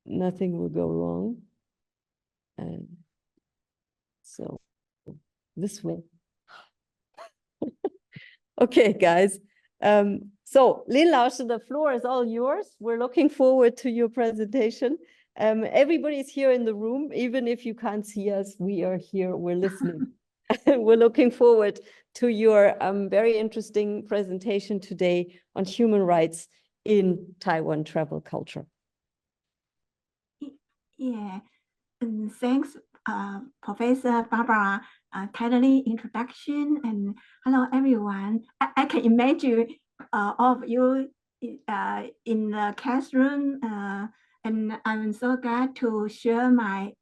nothing will go wrong. So this way. Okay, guys. So Lin Laoshi, the floor is all yours. We're looking forward to your presentation. Everybody's here in the room, even if you can't see us, we are here, we're listening. We're looking forward to your very interesting presentation today on human rights in Taiwan travel culture. Yeah, thanks, Professor Barbara, kindly introduction, and hello everyone. I can imagine all of you in the classroom, and I'm so glad to share my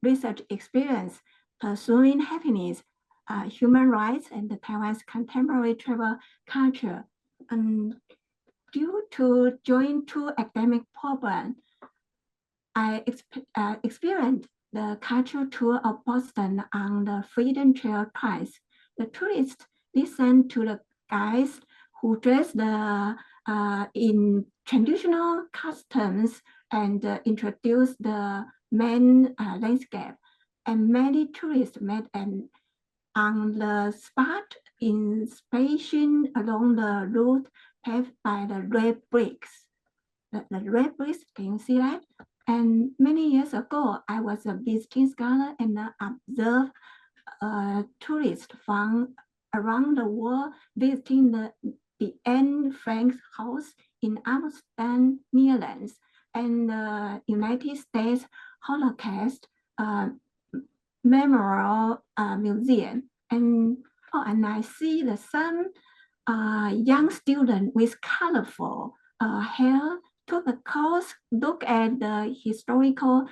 research experience pursuing happiness, human rights, and Taiwan's contemporary travel culture. Due to joint two academic programs, I experienced the cultural tour of Boston on the Freedom Trail twice. The tourists listened to the guides who dressed in traditional costumes and introduced the main landscape. And many tourists met on the spot in Speake along the route paved by the red bricks. The red bricks, can you see that? And many years ago, I was a visiting scholar and observed tourists from around the world visiting the Anne Frank's house in Amsterdam, Netherlands, and the United States Holocaust Memorial Museum. And I see some young student with colorful hair took a course, look at the historical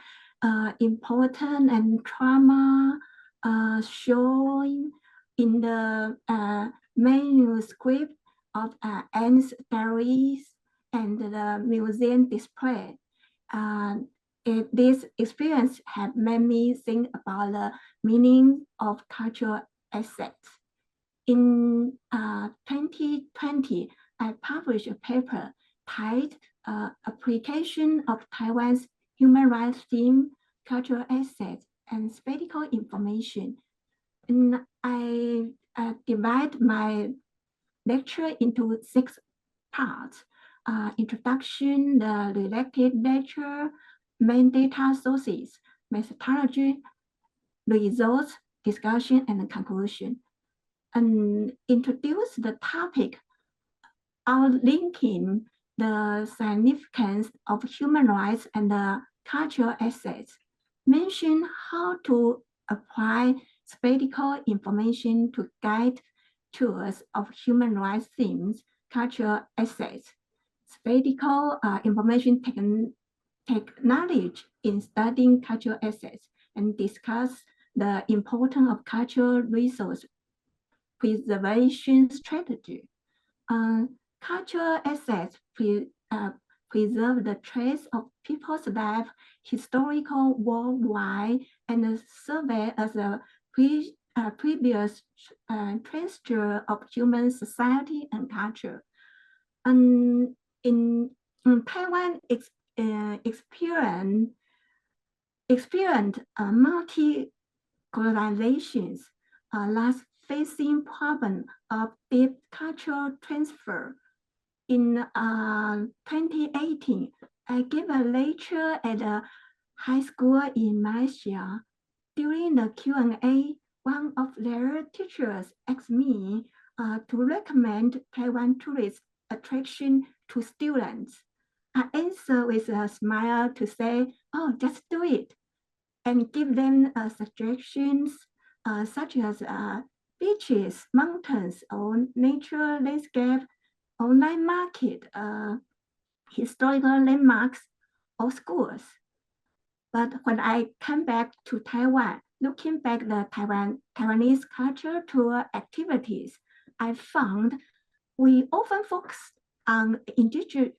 importance and trauma shown in the manuscript of Anne's diaries and the museum display. This experience have made me think about the meaning of cultural assets. In 2020, I published a paper titled Application of Taiwan's Human Rights Theme, Cultural Assets, and Spatial Information. And I divide my lecture into 6 parts. Introduction, the related lecture, main data sources, methodology, results, discussion, and conclusion. And introduce the topic outlinking the significance of human rights and the cultural assets. Mention how to apply spatial information to guide tours of human rights themes, cultural assets. Spatial information technology in studying cultural assets, and discuss the importance of cultural resource preservation strategy. Cultural assets preserve the trace of people's life, historical worldwide, and serve as a previous texture of human society and culture. And in Taiwan, experienced multi-colonizations, last facing problem of deep cultural transfer. In 2018, I gave a lecture at a high school in Malaysia. During the Q&A, one of their teachers asked me to recommend Taiwan tourist attraction to students. I answered with a smile to say, oh, just do it, and give them suggestions such as beaches, mountains, or nature landscape, online market, historical landmarks, or schools. But when I come back to Taiwan, looking back the Taiwanese culture tour activities, I found we often focus on individual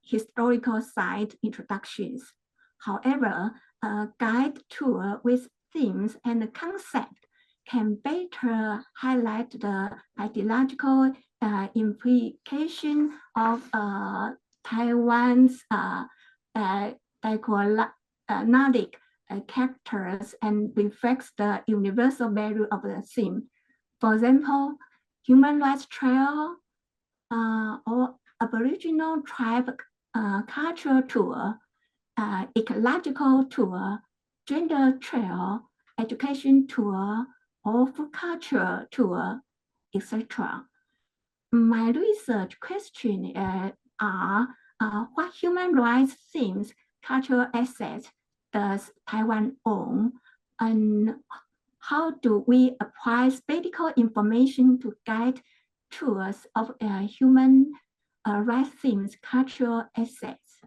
historical site introductions. However, a guide tour with themes and concept can better highlight the ideological implication of Taiwan's dichotic characters and reflects the universal value of the theme. For example, human rights trail or Aboriginal tribe cultural tour, ecological tour, gender trail, education tour, or food culture tour, etc. My research questions are what human rights themes, cultural assets does Taiwan own, and how do we apply spatial information to guide tours of human rights themes, cultural assets?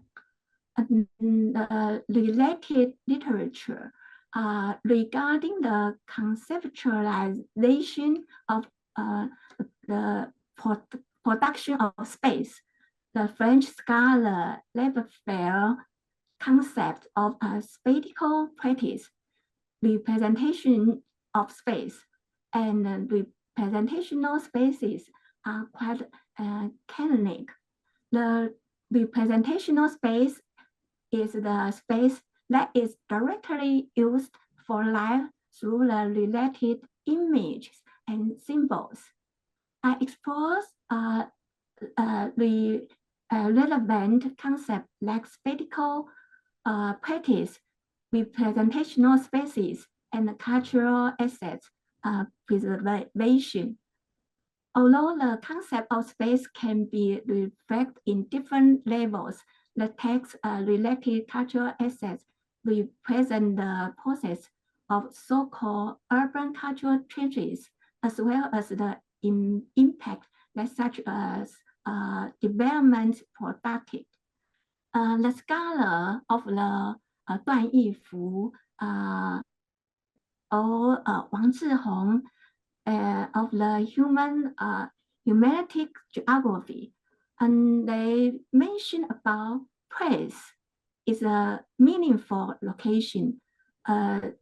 Related literature regarding the conceptualization of the production of space. The French scholar Leverfeld concept of a spatial practice, representation of space, and representational spaces are quite canonic. The representational space is the space that is directly used for life through the related images and symbols. I explore the relevant concepts like spatial practice, representational spaces, and cultural assets preservation. Although the concept of space can be reflected in different levels, the text related cultural assets represent the process of so-called urban cultural changes, as well as the impact that such as development productive. The scholar of the 段义孚 or Wang Zhihong of the humanities geography, and they mention about place is a meaningful location, a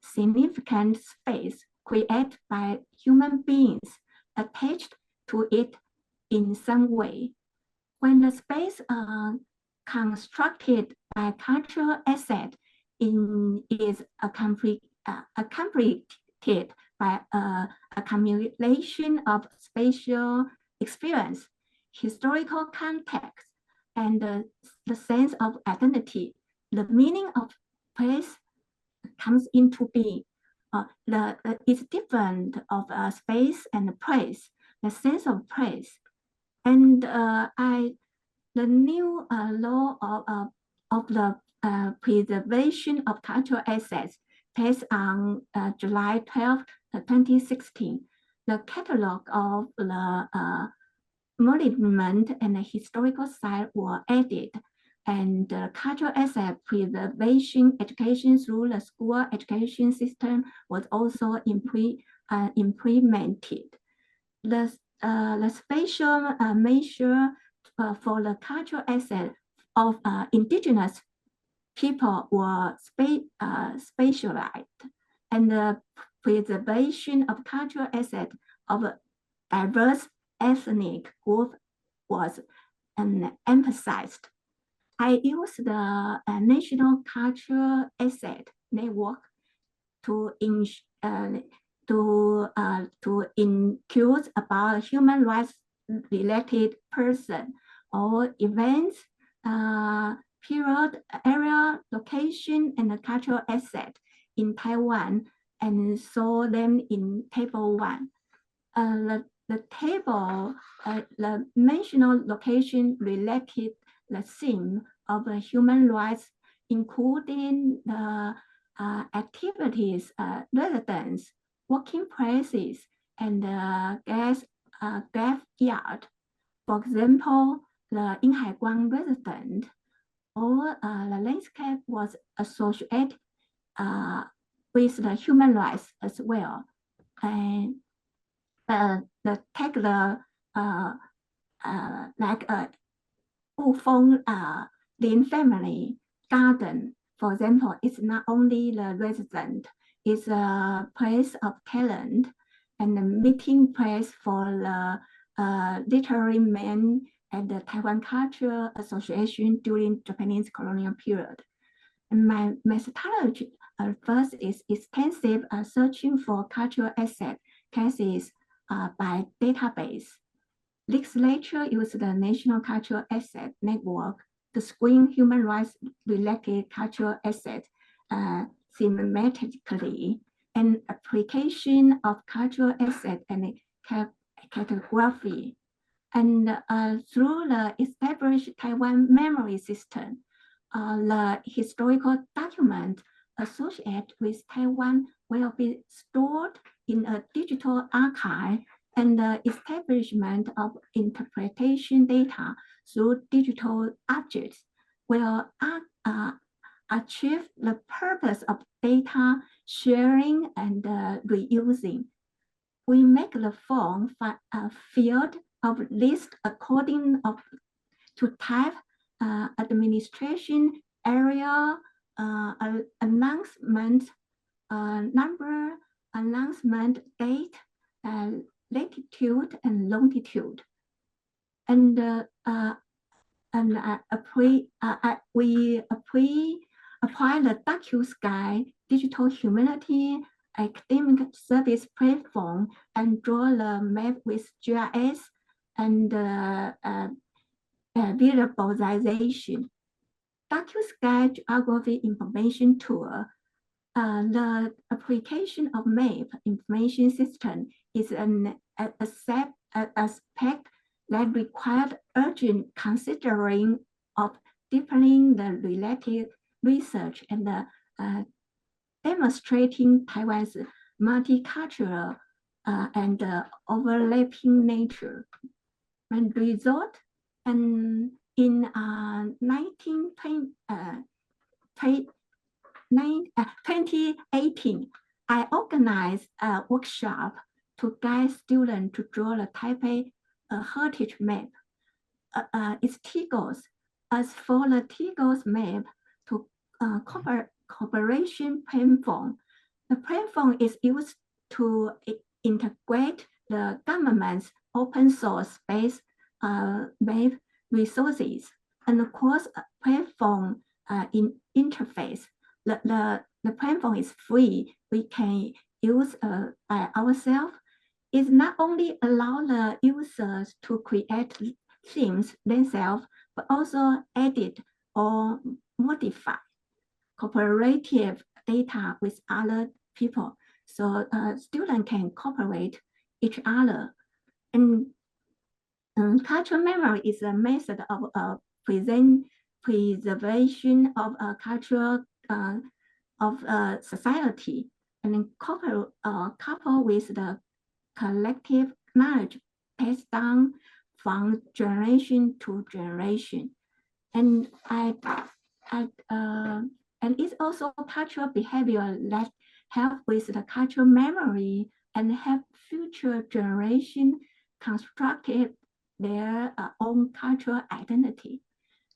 significant space created by human beings attached to it in some way. When the space constructed by cultural asset is accompanied by a accumulation of spatial experience, historical context, and the sense of identity, the meaning of place comes into being. It's different of space and place, the sense of place. And the new law of the preservation of cultural assets passed on July 12, 2016. The catalog of the monument and the historical site were added, and cultural asset preservation education through the school education system was also implemented. The spatial measure for the cultural asset of indigenous people were spatialized, and the preservation of cultural asset of diverse ethnic group was emphasized. I used the National Cultural Asset Network to include about human rights related person or events, period, area, location, and the cultural asset in Taiwan, and saw them in table 1. The table, the mentional location related the theme of human rights, including the activities, residence, working places, and graveyard. For example, the Yinhai resident or the landscape was associated with the human rights as well. And take the like Wufeng Lin family garden, for example, it's not only the resident, it's a place of talent and a meeting place for the literary men at the Taiwan Cultural Association during Japanese colonial period. And my methodology first is extensive searching for cultural asset cases by database. Legislature used the National Cultural Asset Network to screen human rights related cultural assets thematically, and application of cultural asset and cartography. And through the established Taiwan memory system, the historical document associated with Taiwan will be stored in a digital archive, and the establishment of interpretation data through digital objects will achieve the purpose of data sharing and reusing. We make the form field of list according to type, administration area, announcement number, announcement date, latitude and longitude. And we apply the DocuSky digital humanity academic service platform and draw the map with GIS and visualization. DocuSky Geography Information Tool. The application of map information system is an aspect that required urgent considering of deepening the related research and demonstrating Taiwan's multicultural and overlapping nature. And result, and in 2018, I organized a workshop to guide students to draw the Taipei heritage map. Its Tigos. As for the Tigos map to cooperation platform, the platform is used to integrate the government's open source based map resources and of course platform interface. The platform is free. We can use by ourselves. It not only allow the users to create themes themselves, but also edit or modify cooperative data with other people. So students can cooperate each other. And cultural memory is a method of preservation of a cultural of society, and coupled with the collective knowledge passed down from generation to generation. And and it's also cultural behavior that help with the cultural memory and help future generation construct their own cultural identity.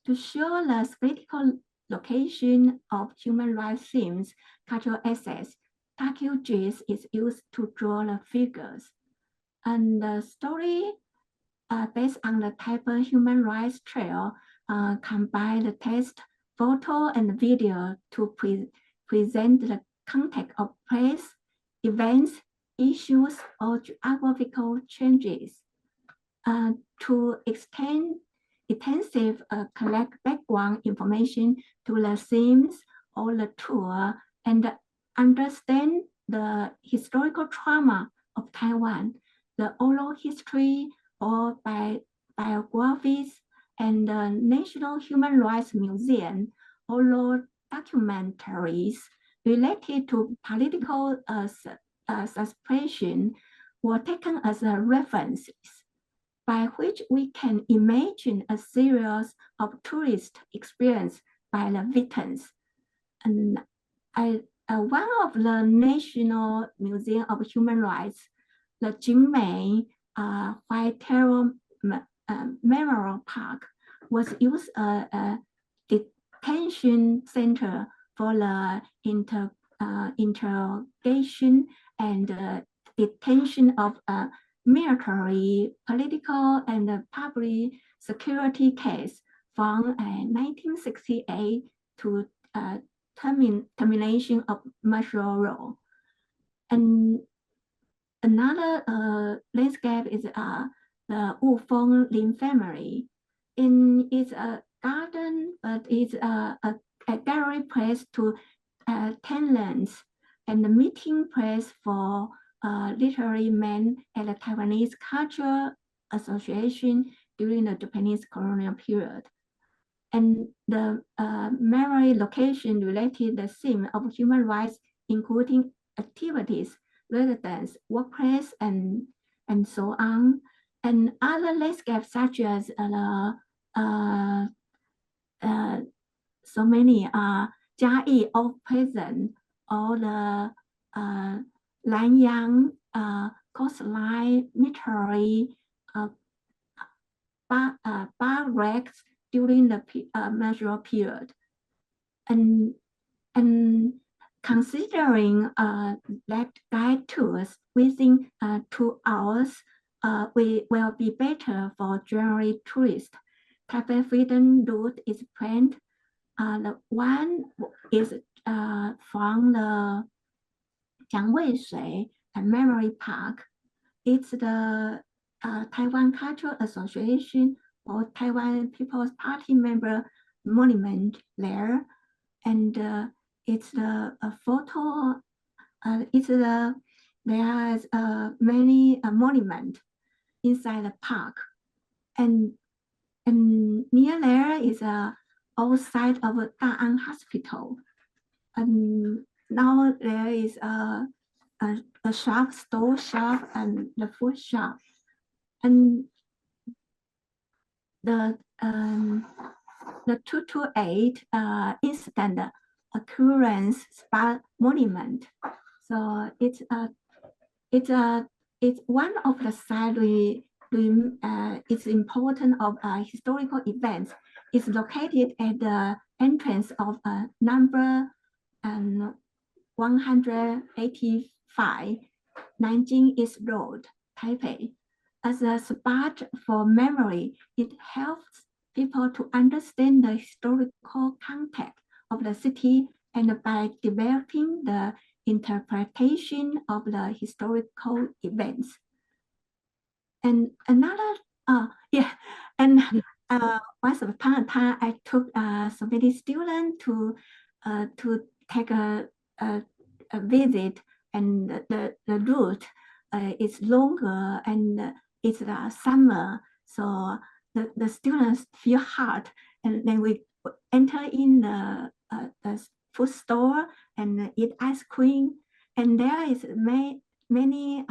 To show the spatial location of human rights themes, cultural assets, DocuGIS is used to draw the figures. And the story based on the Taipei Human Rights Trail combine the text, photo, and video to present the context of place, events, issues, or geographical changes. To extend intensive collect background information to the themes or the tour and understand the historical trauma of Taiwan, the oral history or biographies, and the National Human Rights Museum oral documentaries related to political suppression were taken as references, by which we can imagine a series of tourist experience by the victims. And one of the National Museum of Human Rights, the Jingmei White Terror Memorial Park, was used as a detention center for the interrogation and detention of military, political, and public security case from 1968 to termination of martial law. And another landscape is the Wufeng Lin family. It's a garden, but it's a gallery place to talents and the meeting place for literary men at the Taiwanese Cultural Association during the Japanese colonial period. And the memory location related the theme of human rights, including activities, residence, workplace, and so on. And other landscapes such as so many Jiayi Old Prison or the Lanyang coastline military barracks during the martial period. And considering that guide tours within 2 hours will be better for general tourists. Taipei Freedom Route is planned. The one is from the Jiangwei Shui Memory Park. It's the Taiwan Cultural Association or Taiwan People's Party member monument there. And it's the photo, there's many monuments inside the park. And near there is a old site of a Da'an Hospital. And now there is a shop, store shop, and the food shop. And the 228 incident occurrence spot monument. So it's one of the sites it's important of historical events. It's located at the entrance of number 185 Nanjing East Road, Taipei. As a spot for memory, it helps people to understand the historical context of the city and by developing the interpretation of the historical events. And another, once upon a time, I took so many students to take a visit, and the route is longer and it's summer, so the students feel hot, and then we enter in the food store and eat ice cream, and there is many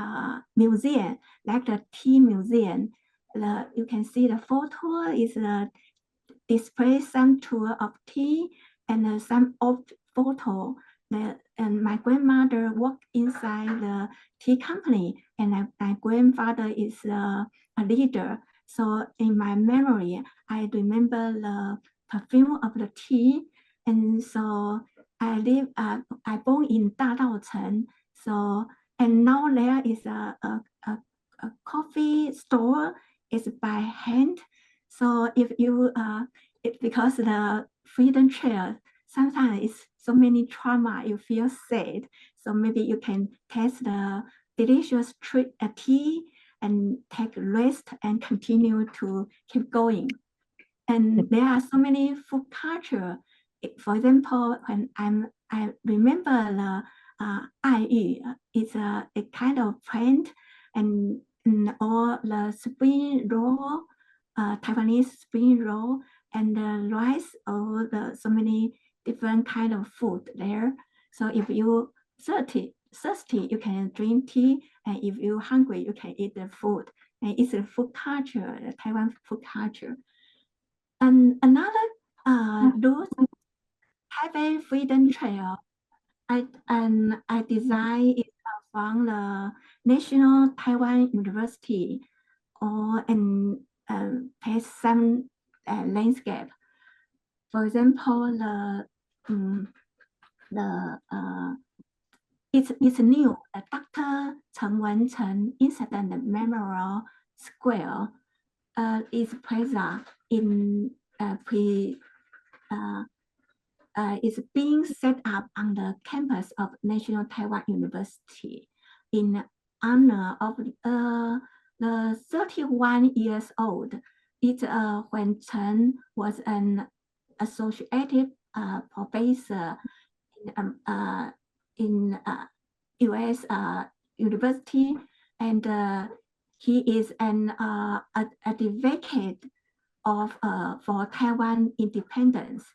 museums, like the tea museum. You can see the photo is display some tour of tea and some old photo. And my grandmother worked inside the tea company, and my grandfather is a leader. So in my memory, I remember the perfume of the tea. And so I born in Dadaocheng. So, and now there is a coffee store is by hand. So if you, because the Freedom Trail, sometimes it's so many trauma, you feel sad. So maybe you can taste the delicious tea and take a rest and continue to keep going. And there are so many food culture. For example, when I remember the Aiyu, it's a kind of plant, and or the spring roll, Taiwanese spring roll, and the rice, or so many different kind of food there. So if you thirsty, you can drink tea, and if you're hungry, you can eat the food. And it's a food culture, the Taiwan food culture. And another route, Taipei Freedom Trail, I designed it from the National Taiwan University, and paste some landscape. For example, it's new. Dr. Chen Wencheng Incident Memorial Square is plaza in is being set up on the campus of National Taiwan University in honor of the 31 years old. It's when Chen was an associated professor in U.S. University, and he is an advocate of for Taiwan independence.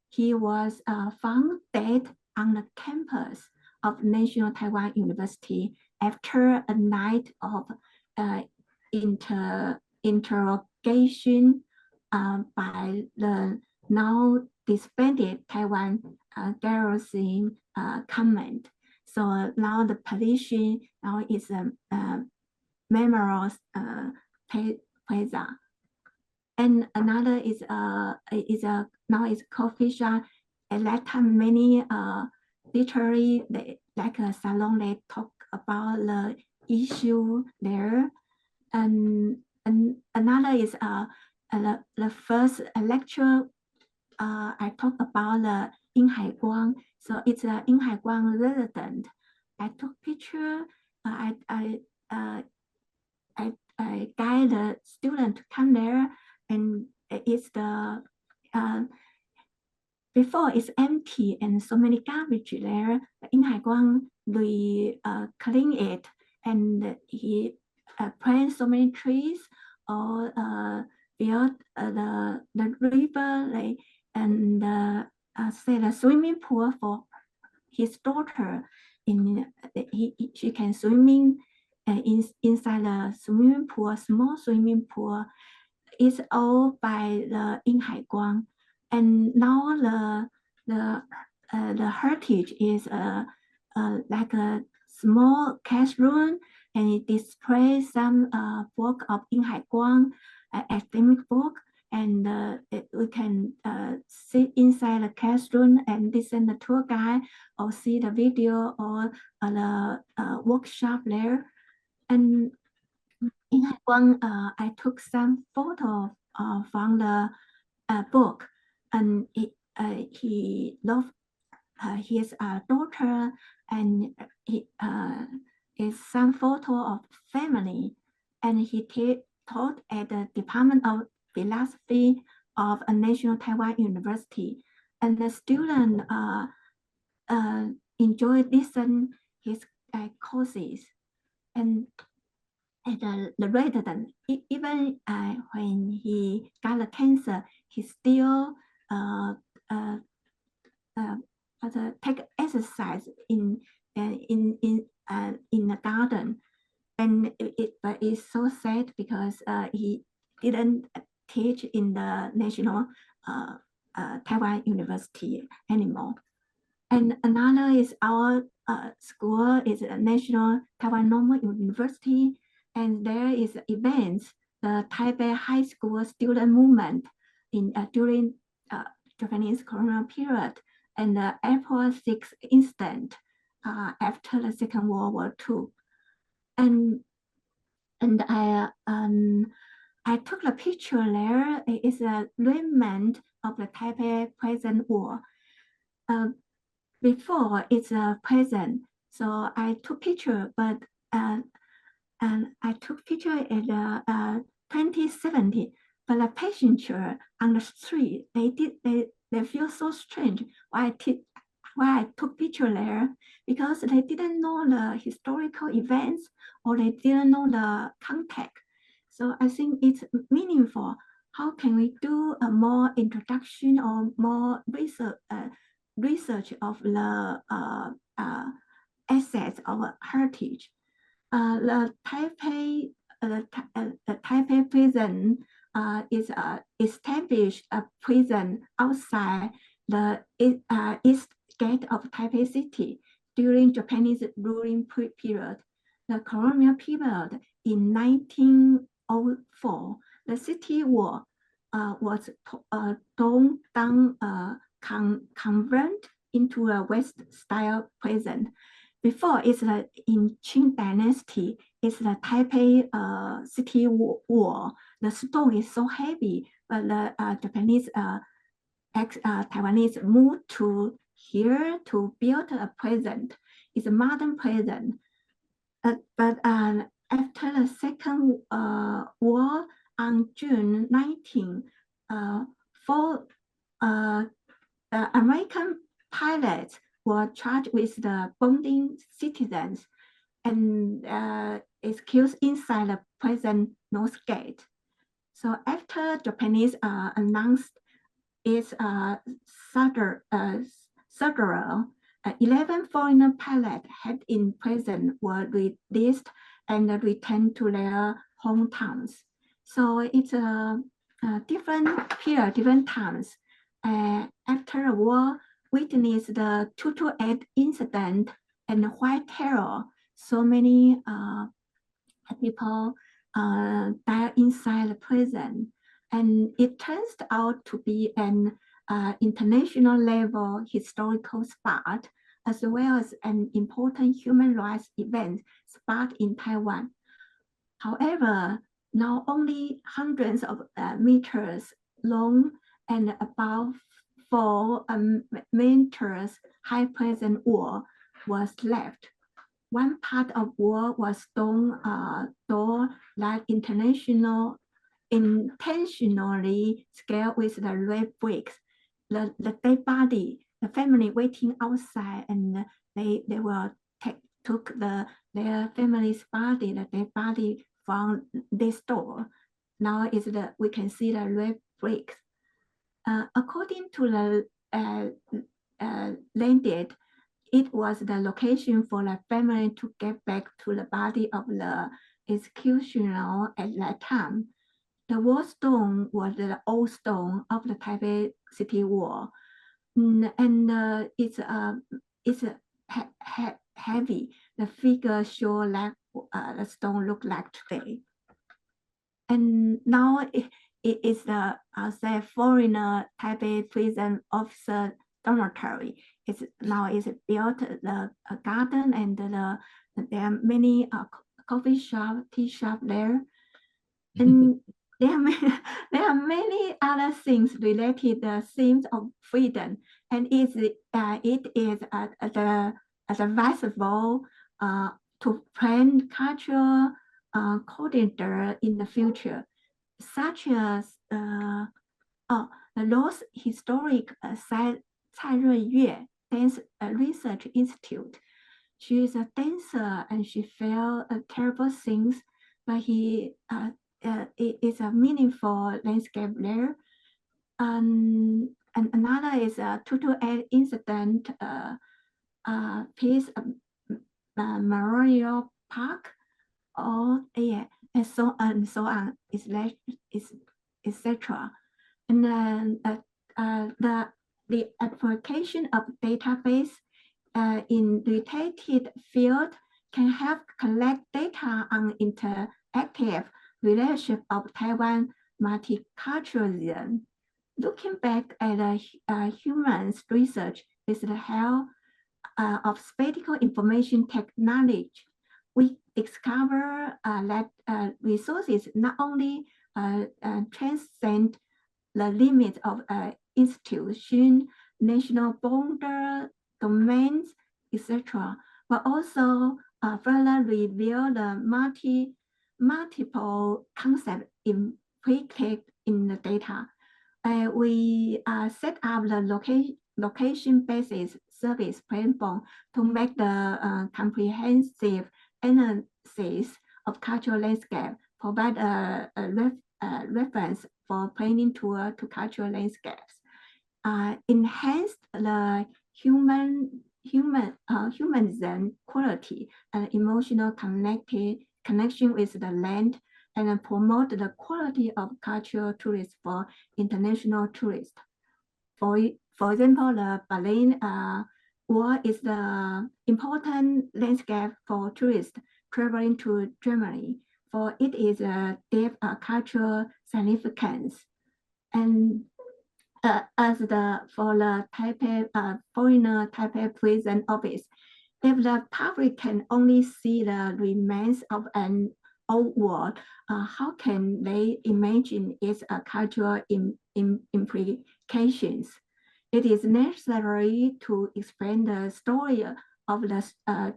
He was founded on the campus of National Taiwan University after a night of interrogation by the now disbanded Taiwan garrison command. So now the position now is a memorial plaza. And another is now is coffee shop. At that time, many literary like a salon, they talk about the issue there. And another is the first lecture I talked about the In Hai Guang. So it's a In Hai Guang resident. I took picture. I guide the student to come there, and it's the before it's empty and so many garbage there. In Hai Guang, we clean it, and he plant so many trees or build the river, like, and say the swimming pool for his daughter. She can swimming inside the swimming pool, small swimming pool. It's all by the In Hai Guang, and now the heritage is like a small classroom, and it displays some book of In Hai Guang, academic book, and we can sit inside the classroom and listen to the tour guide or see the video or the workshop there. And in Hai Guang, I took some photos from the book, and he loved his daughter, and he is some photo of family, and he taught at the Department of Philosophy of a National Taiwan University, and the student enjoy listen his courses, and the resident, even when he got the cancer, he still take exercise in the garden, and but it's so sad because he didn't teach in the National Taiwan University anymore. And another is our school is a National Taiwan Normal University, and there is events, the Taipei High School student movement in during Japanese colonial period, and the April 6th incident after the Second World War II. And I took the picture there. It is a remnant of the Taipei Prison War. Before it's a present, so I took picture, but and I took picture at 2017. But the passenger on the street, they feel so strange why I took picture there, because they didn't know the historical events or they didn't know the context. So I think it's meaningful. How can we do a more introduction or more research of the assets of heritage? The Taipei prison is established a prison outside the east gate of Taipei City during Japanese ruling period. The colonial period in 1904, the city wall was torn down, converted into a West-style prison. before it's in Qing Dynasty, it's the Taipei city wall. The stone is so heavy, but the Japanese Taiwanese moved to here to build a prison. It's a modern prison. But after the Second War on June 19, the American pilots were charged with the bombing citizens and executed inside the prison North Gate. So after Japanese announced its surrender, 11 foreign pilots held in prison were released and returned to their hometowns. So it's a different period, different times. After the war, witnessed the 228 incident and white terror. So many people died inside the prison. And it turns out to be an international level historical spot, as well as an important human rights event spot in Taiwan. However, now only hundreds of meters long and about 4 meters high prison wall was left. One part of wall was stone door that intentionally scaled with the red bricks. The dead body, the family waiting outside, and they will took their family's body, the dead body from this door. Now is we can see the red bricks. According to the landed, it was the location for the family to get back to the body of the executioner at that time. The wall stone was the old stone of the Taipei city wall, and it's heavy. The figure show like the stone look like today. And now it is the foreigner Taipei prison officer dormitory. Now it's built the garden, and there are many coffee shop, tea shop there, and there are many other things related to the themes of freedom, and it is the advisable to plan cultural coordinator in the future, such as the Lost Historic Cai Ruiyue Dance Research Institute. She is a dancer and she felt terrible things, but it is a meaningful landscape there. And another is a 228 incident piece of Memorial Park, and so on, etc. And then the application of database in related field can help collect data on interactive relationship of Taiwan multiculturalism. Looking back at humans research with the help of spatial information technology, we discover that resources not only transcend the limits of institution, national border, domains, etc., but also further reveal the multiple concepts implicated in the data. We set up the location-based service platform to make the comprehensive analysis of cultural landscape, provide a reference for planning tour to cultural landscapes, enhance the humanism quality and emotional connection with the land, and promote the quality of cultural tourism for international tourists. For example, the Berlin Wall is the important landscape for tourists traveling to Germany, for it is a deep cultural significance. And for the Taipei foreigner Taipei prison office, if the public can only see the remains of an old world, how can they imagine its cultural implications? It is necessary to explain the story of the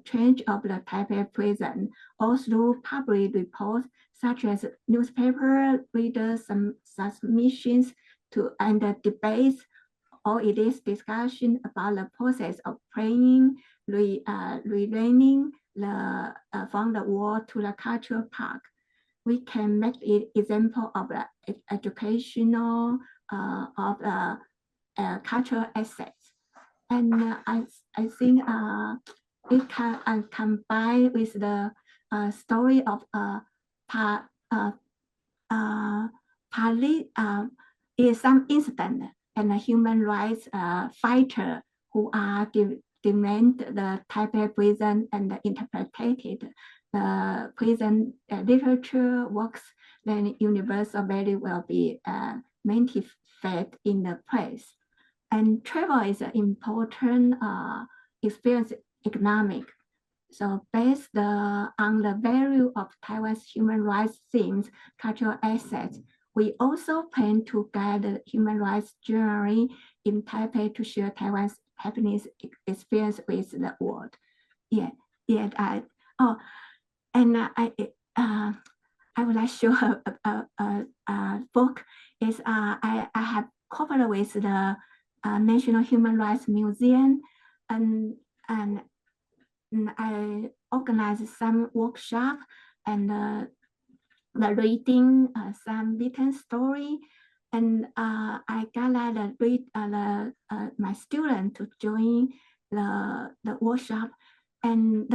change of the Taipei prison, or through public reports such as newspaper readers' submissions and debates, or it is discussion about the process of playing, relaying from the war to the cultural park. We can make it example of the educational of the cultural assets. And I think it can combine with the story of is some incident and a human rights fighter who are demand the Taipei prison and interpreted the prison literature works, then universal value will be manifested in the place. And travel is an important experience economic. So based on the value of Taiwan's human rights themes, cultural assets, we also plan to guide the human rights journey in Taipei to share Taiwan's happiness experience with the world. I would like to show a book. Is I have covered with the National Human Rights Museum, and I organized some workshop and the reading some written story, and I gathered my students to join the workshop, and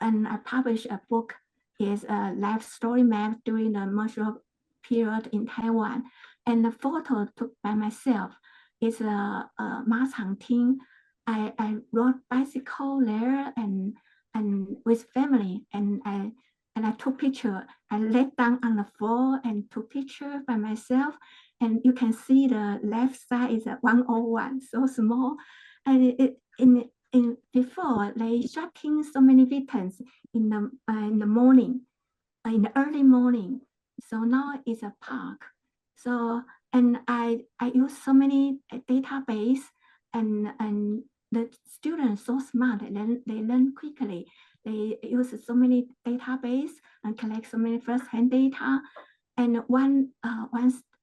and I published a book. Is a life story map during the martial period in Taiwan, and the photo took by myself is a mass hunting. I rode bicycle there and with family, and I took picture. I laid down on the floor and took picture by myself, and you can see the left side is a 101, so small, and before they shooting so many victims in the morning, in the early morning. So now it's a park. So and I use so many database, and the students so smart, and they learn quickly. They use so many database and collect so many first-hand data. And one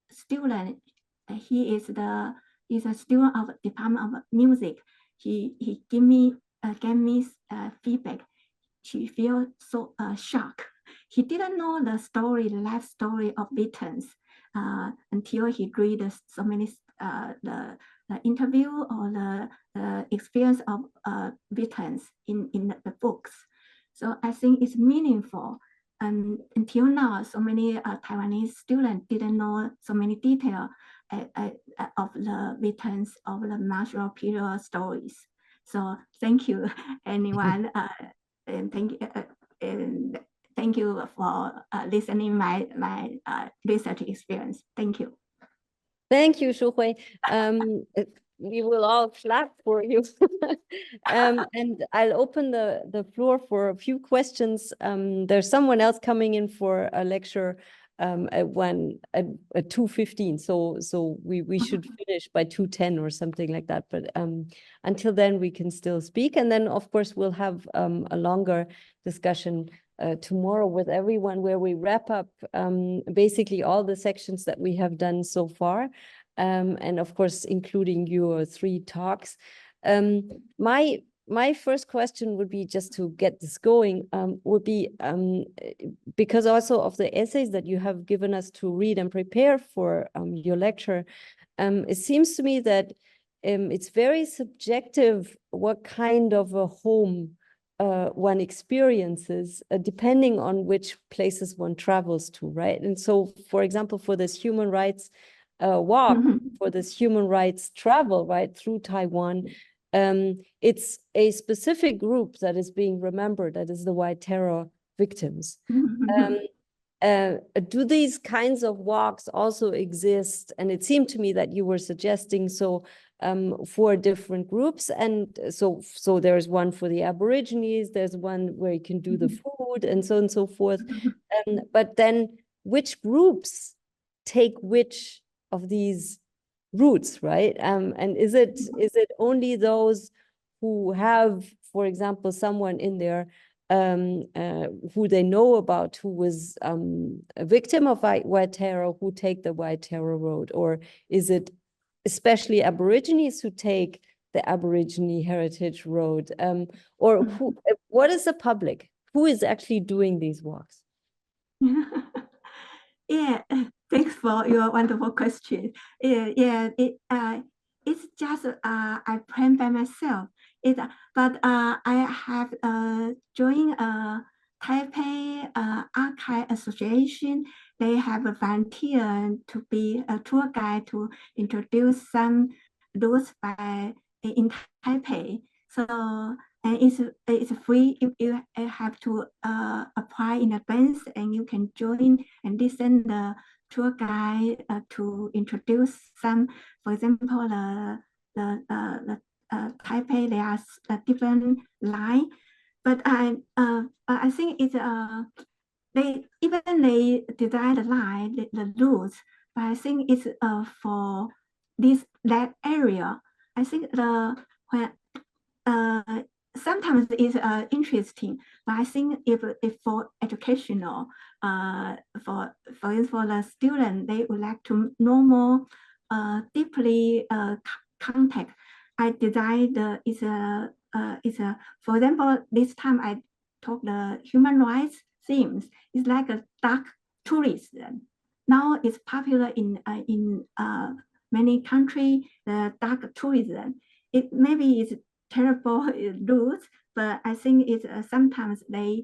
student, he is a student of Department of Music. He gave me feedback. She feels so shocked. He didn't know the story, the life story of victims until he read so many the interview or the experience of victims in the books. So I think it's meaningful. And until now, so many Taiwanese students didn't know so many details of the victims of the martial period stories. So thank you, anyone, and thank you for listening my research experience. Thank you. Thank you, Shu-hui. We will all clap for you. And I'll open the floor for a few questions. There's someone else coming in for a lecture at 2:15. So we should finish by 2:10 or something like that. But until then, we can still speak. And then, of course, we'll have a longer discussion tomorrow with everyone, where we wrap up basically all the sections that we have done so far. And of course, including your 3 talks. My first question would be, just to get this going, would be because also of the essays that you have given us to read and prepare for your lecture, it seems to me that it's very subjective what kind of a home one experiences, depending on which places one travels to, right? And so, for example, for this human rights walk, for this human rights travel, right, through Taiwan, it's a specific group that is being remembered, that is the White Terror victims. Do these kinds of walks also exist? And it seemed to me that you were suggesting so for different groups. And so there's one for the Aborigines, there's one where you can do the food and so on and so forth. But then which groups take which of these routes, right? And is it only those who have, for example, someone in there who they know about who was a victim of white terror who take the white terror road? Or is it especially Aborigines who take the Aborigine Heritage Road? Or who? What is the public? Who is actually doing these walks? Yeah, thanks for your wonderful question. It's just I plan by myself. But I have joined a Taipei Archive Association. They have a volunteer to be a tour guide to introduce some routes in Taipei. So and it's free. You have to apply in advance, and you can join and listen the tour guide to introduce some. For example, the Taipei, there are different line, but I think it's they design the line, the routes, but I think it's for that area. I think when sometimes it's interesting, but I think if for educational, for the student, they would like to know more deeply contact. I designed for example, this time I talk the human rights themes. It's like a dark tourism. Now it's popular in many countries. The dark tourism. It maybe is terrible rules, but I think it's sometimes they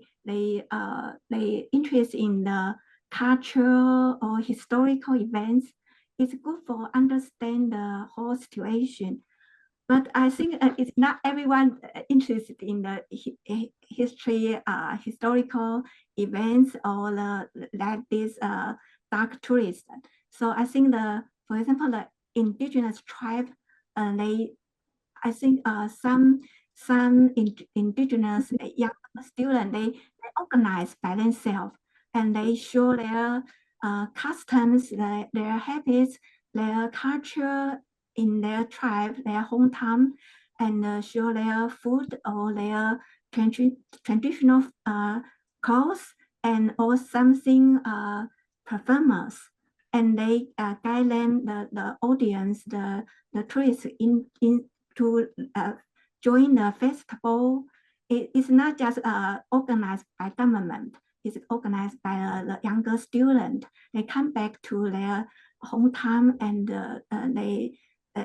interest in the cultural or historical events. It's good for understand the whole situation. But I think it's not everyone interested in the history, historical events or like this dark tourism. So I think for example, the indigenous tribe, I think some indigenous young students, they organize by themselves and they show their customs, their habits, their culture in their tribe, their hometown, and show their food or their traditional clothes and or something performance. And they guide them, the audience, the tourists to join the festival. It's not just organized by government. It's organized by the younger student. They come back to their hometown and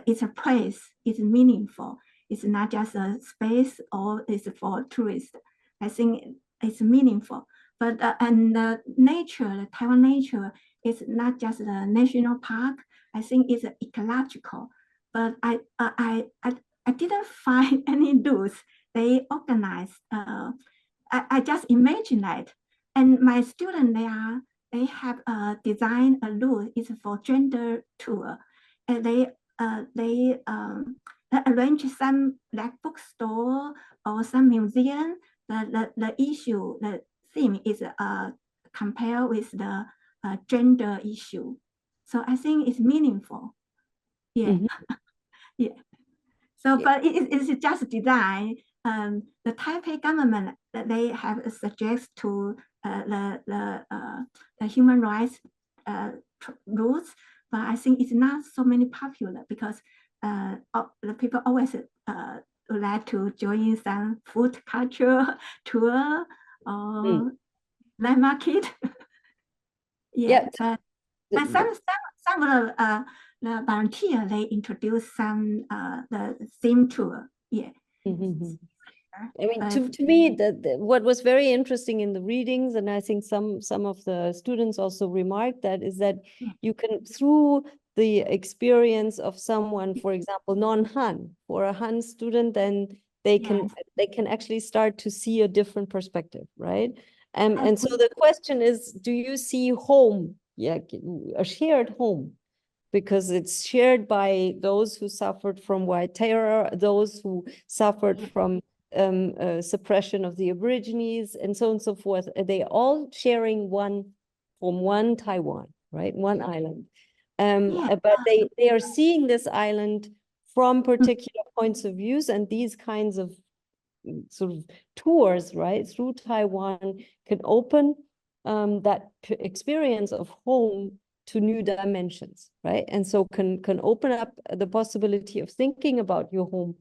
it's a place. It's meaningful. It's not just a space or it's for tourists. I think it's meaningful. But and the nature, the Taiwan nature, is not just a national park. I think it's ecological. But I didn't find any rules. They organized. I just imagine that. And my students, they have designed a rule. It's for gender tour, and they arrange some like bookstore or some museum. The issue, the theme is compared with the gender issue. So I think it's meaningful. Yeah. Yeah. So, but it's just design. The Taipei government, they have suggest to the human rights rules, but I think it's not so many popular because the people always would like to join some food culture tour or night market. Yeah. But some of the volunteer, they introduce some the theme tour. Yeah. I mean, to me, what was very interesting in the readings, and I think some of the students also remarked that, is that you can, through the experience of someone, for example, non-Han, for a Han student, then they can actually start to see a different perspective, right? And so the question is, do you see home, a shared home, because it's shared by those who suffered from white terror, those who suffered from suppression of the Aborigines, and so on and so forth. They all sharing one Taiwan, right? One island. But they are seeing this island from particular points of views, and these kinds of sort of tours, right, through Taiwan can open that experience of home to new dimensions, right? And so can open up the possibility of thinking about your home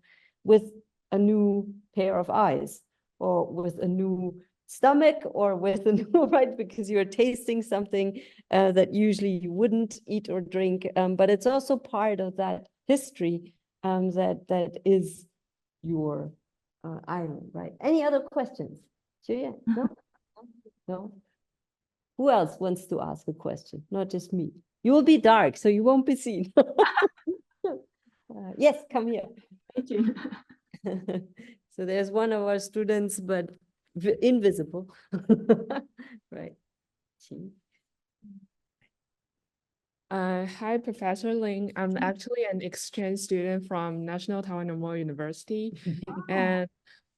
with a new pair of eyes, or with a new stomach, or with a new, right, because you're tasting something that usually you wouldn't eat or drink, but it's also part of that history that is your island, right? Any other questions? Julia? No? No? Who else wants to ask a question? Not just me. You will be dark, so you won't be seen. Yes, come here. Thank you. So there's one of our students, but invisible. Right. Hi, Professor Lin. I'm actually an exchange student from National Taiwan Memorial University, and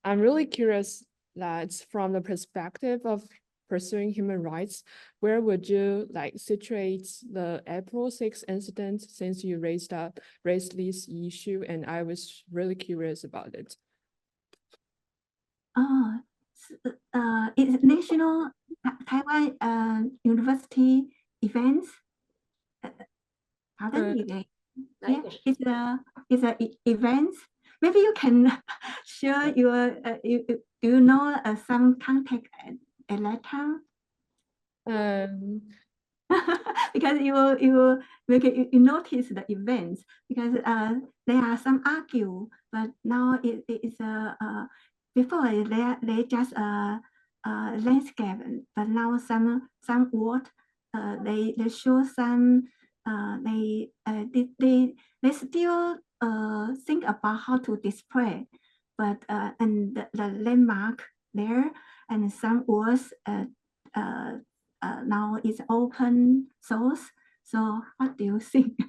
I'm really curious that from the perspective of pursuing human rights, where would you like situate the April 6th incident, since you raised this issue, and I was really curious about it. It's National Taiwan University events. Pardon me. Yeah, it's a event. Maybe you can share your do you know some contact at that time? Because you notice the events, because there are some argue, but now it is before they just landscape, but now some word they show some they still think about how to display, but and the landmark there, and some words now it's open source. So what do you think?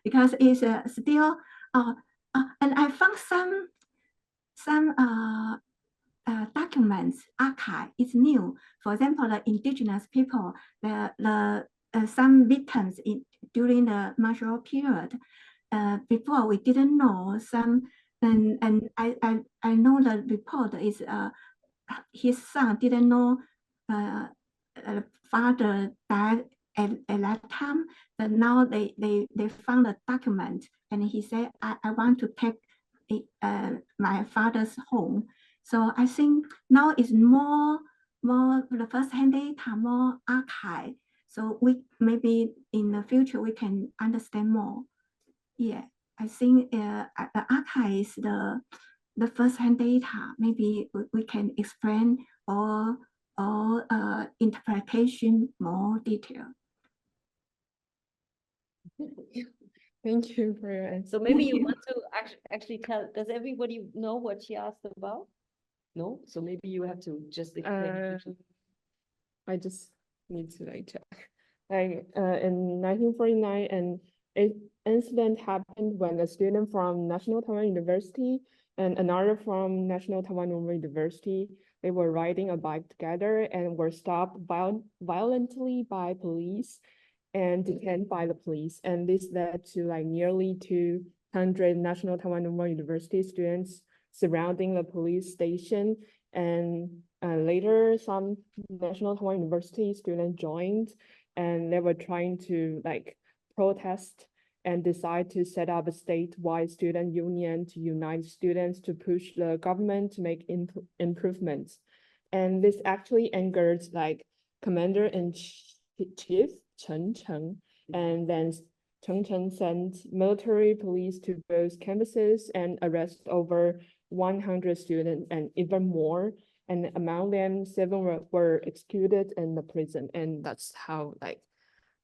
Because it's still and I found some documents archive. It's new. For example, the indigenous people, the some victims during the martial period. Before we didn't know some, and I know the report is his son didn't know father died at that time, but now they found a document, and he said, I want to take my father's home. So I think now it's more the first-hand data, more archive. So we maybe in the future we can understand more. Yeah, I think the archive is the first-hand data. Maybe we can explain or interpretation more detail. Thank you for your answer. So maybe you want to actually tell, does everybody know what she asked about? No? So maybe you have to just explain. I just need to like check. Like in 1949, an incident happened when a student from National Taiwan University and another from National Taiwan Memorial University, they were riding a bike together and were stopped violently by police and detained by the police. And this led to like nearly 200 National Taiwan Memorial University students surrounding the police station. And later, some National Taiwan University students joined, and they were trying to like protest and decide to set up a statewide student union to unite students to push the government to make improvements. And this actually angered like Commander-in-Chief Chen Cheng, and then Chen Cheng sent military police to both campuses and arrest over 100 students and even more. And among them, 7 were executed in the prison. And that's how like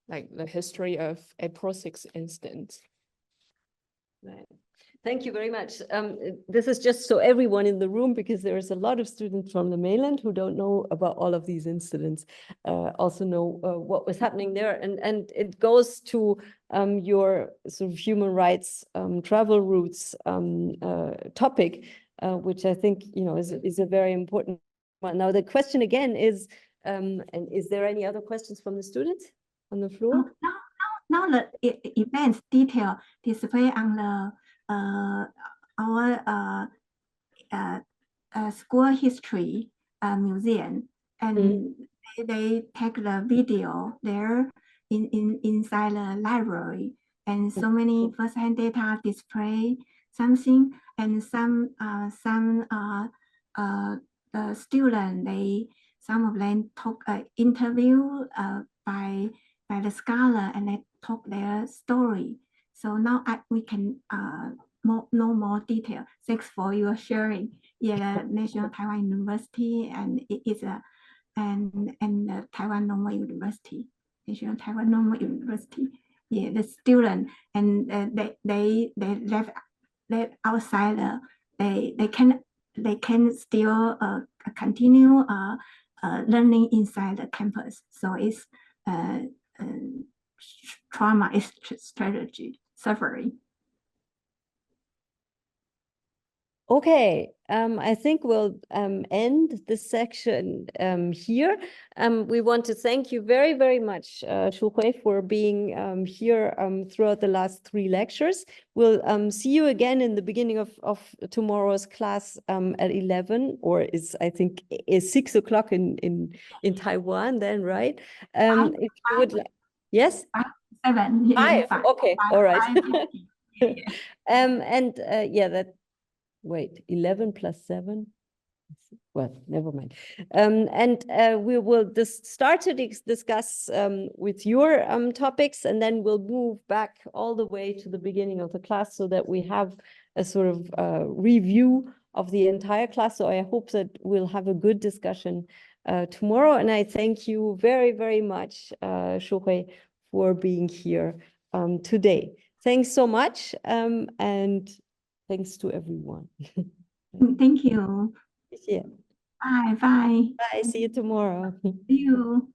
the history of April 6th incident. Right. Thank you very much. This is just so everyone in the room, because there is a lot of students from the mainland who don't know about all of these incidents, also know what was happening there. And it goes to your sort of human rights travel routes topic, which I think, you know, is a very important one. Now, the question again is, and is there any other questions from the students on the floor? Now the events detail display on the our school history museum, and they take the video there inside the library, and so many first-hand data display something, and some the student, some of them took an interview by the scholar, and they talk their story. So now we can know more detail. Thanks for your sharing. Yeah, National Taiwan University, and it is and the Taiwan Normal University, National Taiwan Normal University. Yeah, the student, and they left outside. They can still continue learning inside the campus. So it's trauma is strategy suffering. Okay, I think we'll end this section here. We want to thank you very, very much, Shu-hui, for being here throughout the last 3 lectures. We'll see you again in the beginning of tomorrow's class at 11, or I think is 6 o'clock in Taiwan then, right? If you would like, yes? 7. Yeah, 5. Okay, all right. 5. And yeah, that. Wait, 11 plus 7? Well, never mind. And we will start to discuss with your topics, and then we'll move back all the way to the beginning of the class so that we have a sort of review of the entire class. So I hope that we'll have a good discussion tomorrow. And I thank you very, very much, Shu-hui, for being here today. Thanks so much. And thanks to everyone. Thank you. Yeah. Bye. Bye. See you tomorrow. See you.